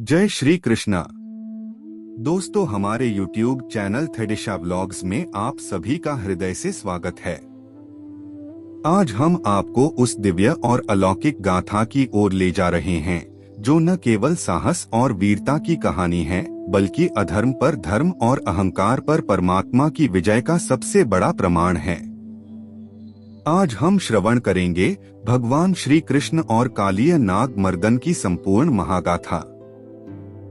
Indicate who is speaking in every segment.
Speaker 1: जय श्री कृष्णा। दोस्तों, हमारे YouTube चैनल थेडिशा व्लॉग्स में आप सभी का हृदय से स्वागत है। आज हम आपको उस दिव्य और अलौकिक गाथा की ओर ले जा रहे हैं जो न केवल साहस और वीरता की कहानी है, बल्कि अधर्म पर धर्म और अहंकार पर परमात्मा की विजय का सबसे बड़ा प्रमाण है। आज हम श्रवण करेंगे भगवान श्री कृष्ण और कालिय नाग मर्दन की संपूर्ण महागाथा।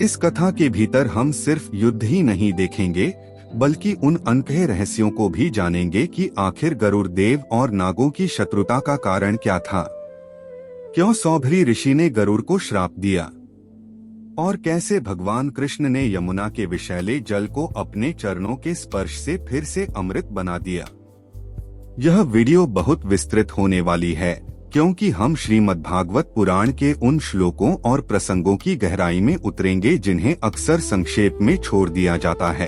Speaker 1: इस कथा के भीतर हम सिर्फ युद्ध ही नहीं देखेंगे, बल्कि उन अनकहे रहस्यों को भी जानेंगे कि आखिर गरुड़ देव और नागों की शत्रुता का कारण क्या था, क्यों सौभरी ऋषि ने गरुड़ को श्राप दिया और कैसे भगवान कृष्ण ने यमुना के विषैले जल को अपने चरणों के स्पर्श से फिर से अमृत बना दिया। यह वीडियो बहुत विस्तृत होने वाली है, क्योंकि हम श्रीमद्भागवत पुराण के उन श्लोकों और प्रसंगों की गहराई में उतरेंगे जिन्हें अक्सर संक्षेप में छोड़ दिया जाता है।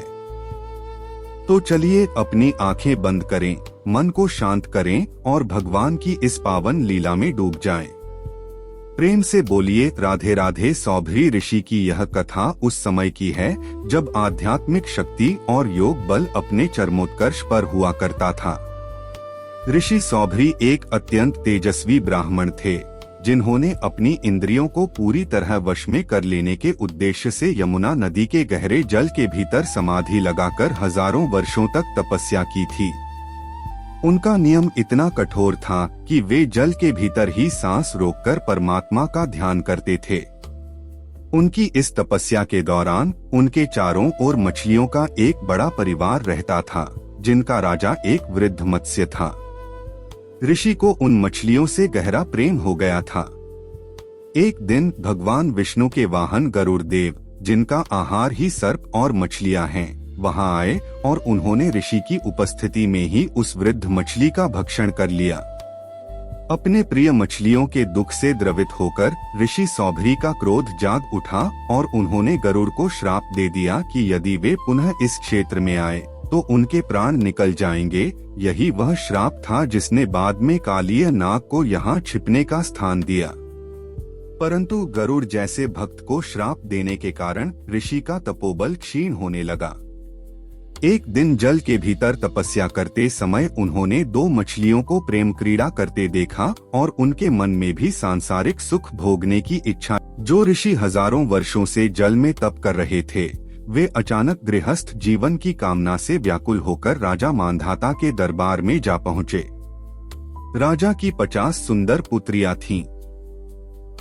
Speaker 1: तो चलिए अपनी आंखें बंद करें, मन को शांत करें और भगवान की इस पावन लीला में डूब जाएं। प्रेम से बोलिए राधे राधे। सौभरी ऋषि की यह कथा उस समय की है जब आध्यात्मिक शक्ति और योग बल अपने चरमोत्कर्ष पर हुआ करता था। ऋषि सौभरी एक अत्यंत तेजस्वी ब्राह्मण थे, जिन्होंने अपनी इंद्रियों को पूरी तरह वश में कर लेने के उद्देश्य से यमुना नदी के गहरे जल के भीतर समाधि लगाकर हजारों वर्षों तक तपस्या की थी। उनका नियम इतना कठोर था कि वे जल के भीतर ही सांस रोककर परमात्मा का ध्यान करते थे। उनकी इस तपस्या के दौरान उनके चारों ओर मछलियों का एक बड़ा परिवार रहता था, जिनका राजा एक वृद्ध मत्स्य था। ऋषि को उन मछलियों से गहरा प्रेम हो गया था। एक दिन भगवान विष्णु के वाहन गरुड़ देव, जिनका आहार ही सर्प और मछलियां हैं, वहां आए और उन्होंने ऋषि की उपस्थिति में ही उस वृद्ध मछली का भक्षण कर लिया। अपने प्रिय मछलियों के दुख से द्रवित होकर ऋषि सौभरी का क्रोध जाग उठा और उन्होंने गरुड़ को श्राप दे दिया कि यदि वे पुनः इस क्षेत्र में आए तो उनके प्राण निकल जाएंगे। यही वह श्राप था जिसने बाद में कालिय नाग को यहाँ छिपने का स्थान दिया। परंतु गरुड़ जैसे भक्त को श्राप देने के कारण ऋषि का तपोबल क्षीण होने लगा। एक दिन जल के भीतर तपस्या करते समय उन्होंने दो मछलियों को प्रेम क्रीड़ा करते देखा और उनके मन में भी सांसारिक सुख भोगने की इच्छा। जो ऋषि हजारों वर्षों से जल में तप कर रहे थे, वे अचानक गृहस्थ जीवन की कामना से व्याकुल होकर राजा मांधाता के दरबार में जा पहुँचे। राजा की 50 सुंदर पुत्रियां थीं।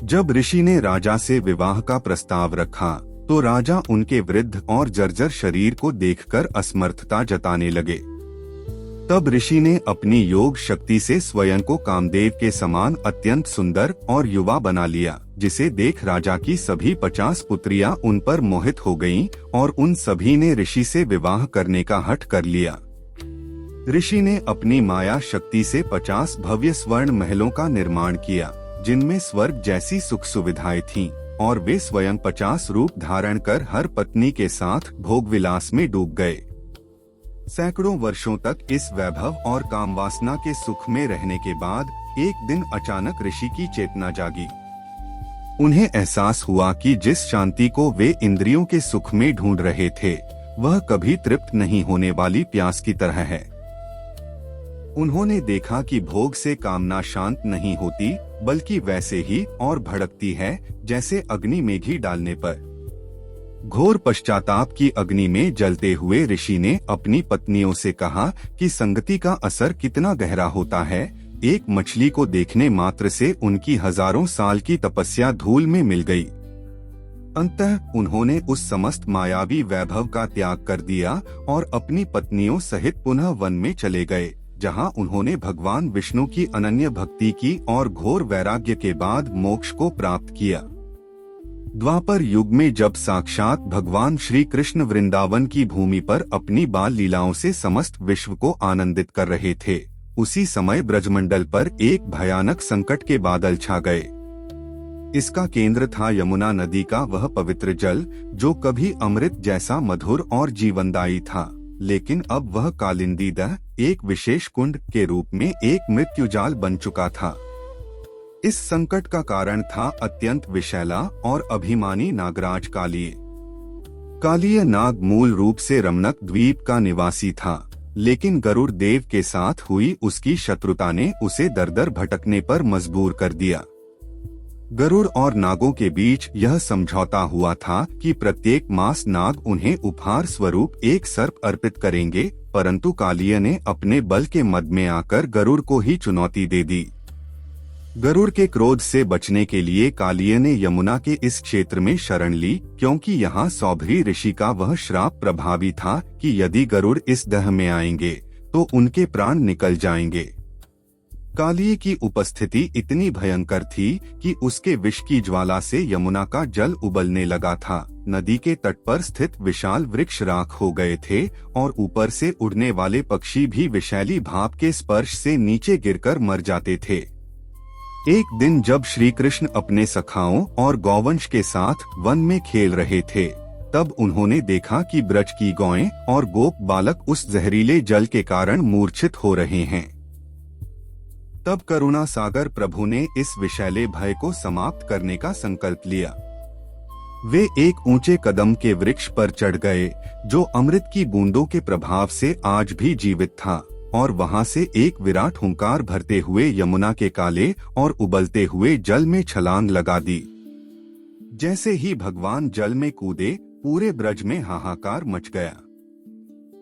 Speaker 1: जब ऋषि ने राजा से विवाह का प्रस्ताव रखा तो राजा उनके वृद्ध और जर्जर शरीर को देखकर असमर्थता जताने लगे। तब ऋषि ने अपनी योग शक्ति से स्वयं को कामदेव के समान अत्यंत सुंदर और युवा बना लिया, जिसे देख राजा की सभी 50 पुत्रियां उन पर मोहित हो गईं और उन सभी ने ऋषि से विवाह करने का हठ कर लिया। ऋषि ने अपनी माया शक्ति से 50 भव्य स्वर्ण महलों का निर्माण किया, जिनमें स्वर्ग जैसी सुख सुविधाएं थीं, और वे स्वयं 50 रूप धारण कर हर पत्नी के साथ भोग विलास में डूब गए। सैकड़ों वर्षों तक इस वैभव और कामवासना के सुख में रहने के बाद एक दिन अचानक ऋषि की चेतना जागी। उन्हें एहसास हुआ कि जिस शांति को वे इंद्रियों के सुख में ढूंढ रहे थे, वह कभी तृप्त नहीं होने वाली प्यास की तरह है। उन्होंने देखा कि भोग से कामना शांत नहीं होती, बल्कि वैसे ही और भड़कती है जैसे अग्नि में घी डालने पर। घोर पश्चाताप की अग्नि में जलते हुए ऋषि ने अपनी पत्नियों से कहा कि संगति का असर कितना गहरा होता है। एक मछली को देखने मात्र से उनकी हजारों साल की तपस्या धूल में मिल गई। अंततः उन्होंने उस समस्त मायावी वैभव का त्याग कर दिया और अपनी पत्नियों सहित पुनः वन में चले गए, जहां उन्होंने भगवान विष्णु की अनन्य भक्ति की और घोर वैराग्य के बाद मोक्ष को प्राप्त किया। द्वापर युग में जब साक्षात भगवान श्री कृष्ण वृंदावन की भूमि पर अपनी बाल लीलाओं से समस्त विश्व को आनंदित कर रहे थे, उसी समय ब्रजमंडल पर एक भयानक संकट के बादल छा गए। इसका केंद्र था यमुना नदी का वह पवित्र जल, जो कभी अमृत जैसा मधुर और जीवनदायी था, लेकिन अब वह कालिंदी दह एक विशेष कुंड के रूप में एक मृत्युजाल बन चुका था। इस संकट का कारण था अत्यंत विषैला और अभिमानी नागराज कालिय। कालिय नाग मूल रूप से रमणक द्वीप का निवासी था, लेकिन गरुड़ देव के साथ हुई उसकी शत्रुता ने उसे दर दर भटकने पर मजबूर कर दिया। गरुड़ और नागों के बीच यह समझौता हुआ था कि प्रत्येक मास नाग उन्हें उपहार स्वरूप एक सर्प अर्पित करेंगे, परंतु कालिय ने अपने बल के मद में आकर गरुड़ को ही चुनौती दे दी। गरुड़ के क्रोध से बचने के लिए कालिय ने यमुना के इस क्षेत्र में शरण ली, क्योंकि यहाँ सौभरी ऋषि का वह श्राप प्रभावी था कि यदि गरुड़ इस दह में आएंगे तो उनके प्राण निकल जाएंगे। कालिय की उपस्थिति इतनी भयंकर थी कि उसके विष की ज्वाला से यमुना का जल उबलने लगा था। नदी के तट पर स्थित विशाल वृक्ष राख हो गए थे और ऊपर से उड़ने वाले पक्षी भी विषैली भाप के स्पर्श से नीचे गिरकर मर जाते थे। एक दिन जब श्री कृष्ण अपने सखाओं और गौवंश के साथ वन में खेल रहे थे, तब उन्होंने देखा कि ब्रज की गौएं और गोप बालक उस जहरीले जल के कारण मूर्छित हो रहे हैं। तब करुणा सागर प्रभु ने इस विषैले भय को समाप्त करने का संकल्प लिया। वे एक ऊंचे कदम के वृक्ष पर चढ़ गए, जो अमृत की बूंदों के प्रभाव से आज भी जीवित था, और वहां से एक विराट हुंकार भरते हुए यमुना के काले और उबलते हुए जल में छलांग लगा दी। जैसे ही भगवान जल में कूदे, पूरे ब्रज में हाहाकार मच गया।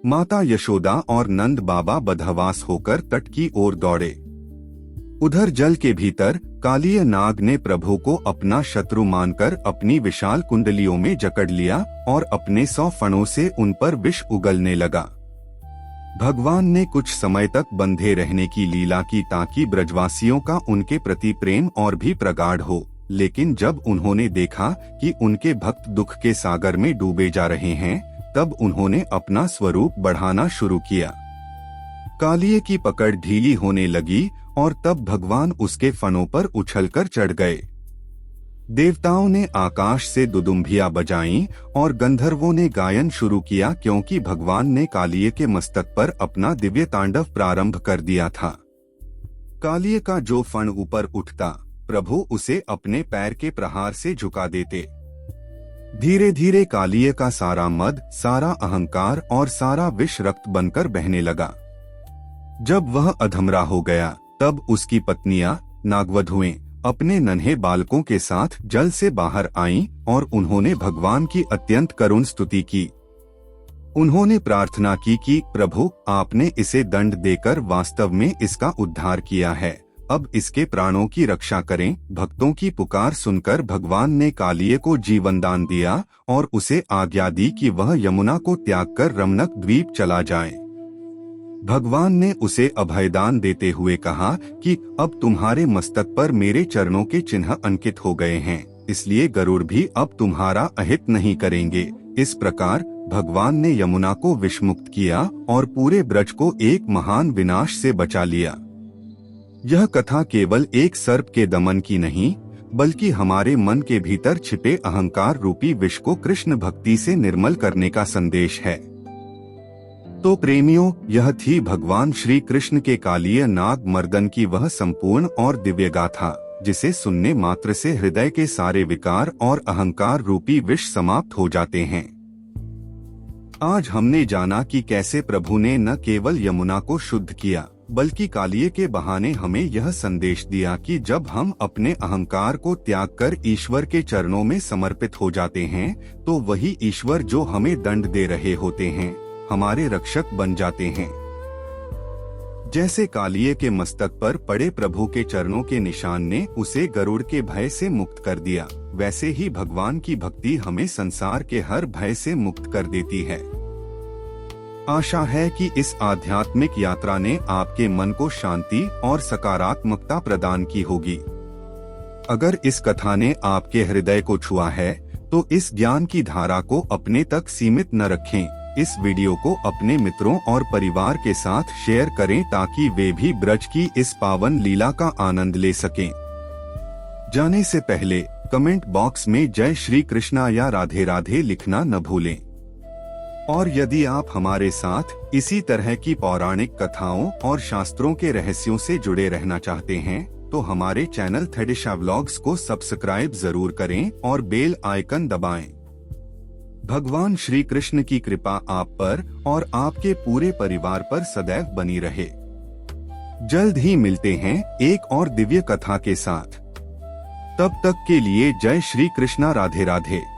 Speaker 1: माता यशोदा और नंद बाबा बदहवास होकर तट की ओर दौड़े। उधर जल के भीतर कालिय नाग ने प्रभु को अपना शत्रु मानकर अपनी विशाल कुंडलियों में जकड़ लिया और अपने 100 फणों से उन पर विष उगलने लगा। भगवान ने कुछ समय तक बंधे रहने की लीला की ताकि ब्रजवासियों का उनके प्रति प्रेम और भी प्रगाढ़ हो, लेकिन जब उन्होंने देखा कि उनके भक्त दुख के सागर में डूबे जा रहे हैं, तब उन्होंने अपना स्वरूप बढ़ाना शुरू किया। कालिय की पकड़ ढीली होने लगी और तब भगवान उसके फणों पर उछलकर चढ़ गए। देवताओं ने आकाश से दुदुम्भियां बजाईं और गंधर्वों ने गायन शुरू किया, क्योंकि भगवान ने कालिय के मस्तक पर अपना दिव्य तांडव प्रारंभ कर दिया था। कालिय का जो फण ऊपर उठता, प्रभु उसे अपने पैर के प्रहार से झुका देते। धीरे धीरे कालिय का सारा मद, सारा अहंकार और सारा विष रक्त बनकर बहने लगा। जब वह अधमरा हो गया, तब उसकी पत्नियां नागवधुएं अपने नन्हे बालकों के साथ जल से बाहर आईं और उन्होंने भगवान की अत्यंत करुण स्तुति की। उन्होंने प्रार्थना की कि प्रभु, आपने इसे दंड देकर वास्तव में इसका उद्धार किया है, अब इसके प्राणों की रक्षा करें। भक्तों की पुकार सुनकर भगवान ने कालिय को जीवन दान दिया और उसे आज्ञा दी कि वह यमुना को त्याग कर रमणक द्वीप चला जाए। भगवान ने उसे अभयदान देते हुए कहा कि अब तुम्हारे मस्तक पर मेरे चरणों के चिन्ह अंकित हो गए हैं, इसलिए गरुड़ भी अब तुम्हारा अहित नहीं करेंगे। इस प्रकार भगवान ने यमुना को विषमुक्त किया और पूरे ब्रज को एक महान विनाश से बचा लिया। यह कथा केवल एक सर्प के दमन की नहीं, बल्कि हमारे मन के भीतर छिपे अहंकार रूपी विष को कृष्ण भक्ति से निर्मल करने का संदेश है। तो प्रेमियों, यह थी भगवान श्री कृष्ण के कालिय नाग मर्दन की वह संपूर्ण और दिव्य गाथा, जिसे सुनने मात्र से हृदय के सारे विकार और अहंकार रूपी विष समाप्त हो जाते हैं। आज हमने जाना कि कैसे प्रभु ने न केवल यमुना को शुद्ध किया, बल्कि कालिय के बहाने हमें यह संदेश दिया कि जब हम अपने अहंकार को त्याग कर ईश्वर के चरणों में समर्पित हो जाते हैं, तो वही ईश्वर जो हमें दंड दे रहे होते हैं, हमारे रक्षक बन जाते हैं। जैसे कालिय के मस्तक पर पड़े प्रभु के चरणों के निशान ने उसे गरुड़ के भय से मुक्त कर दिया, वैसे ही भगवान की भक्ति हमें संसार के हर भय से मुक्त कर देती है। आशा है कि इस आध्यात्मिक यात्रा ने आपके मन को शांति और सकारात्मकता प्रदान की होगी। अगर इस कथा ने आपके हृदय को छुआ है, तो इस ज्ञान की धारा को अपने तक सीमित न रखें। इस वीडियो को अपने मित्रों और परिवार के साथ शेयर करें ताकि वे भी ब्रज की इस पावन लीला का आनंद ले सकें। जाने से पहले कमेंट बॉक्स में जय श्री कृष्णा या राधे राधे लिखना न भूलें। और यदि आप हमारे साथ इसी तरह की पौराणिक कथाओं और शास्त्रों के रहस्यों से जुड़े रहना चाहते हैं, तो हमारे चैनल थेडिशा व्लॉग्स को सब्सक्राइब जरूर करें और बेल आइकन दबाएं। भगवान श्री कृष्ण की कृपा आप पर और आपके पूरे परिवार पर सदैव बनी रहे। जल्द ही मिलते हैं एक और दिव्य कथा के साथ। तब तक के लिए जय श्री कृष्णा, राधे राधे।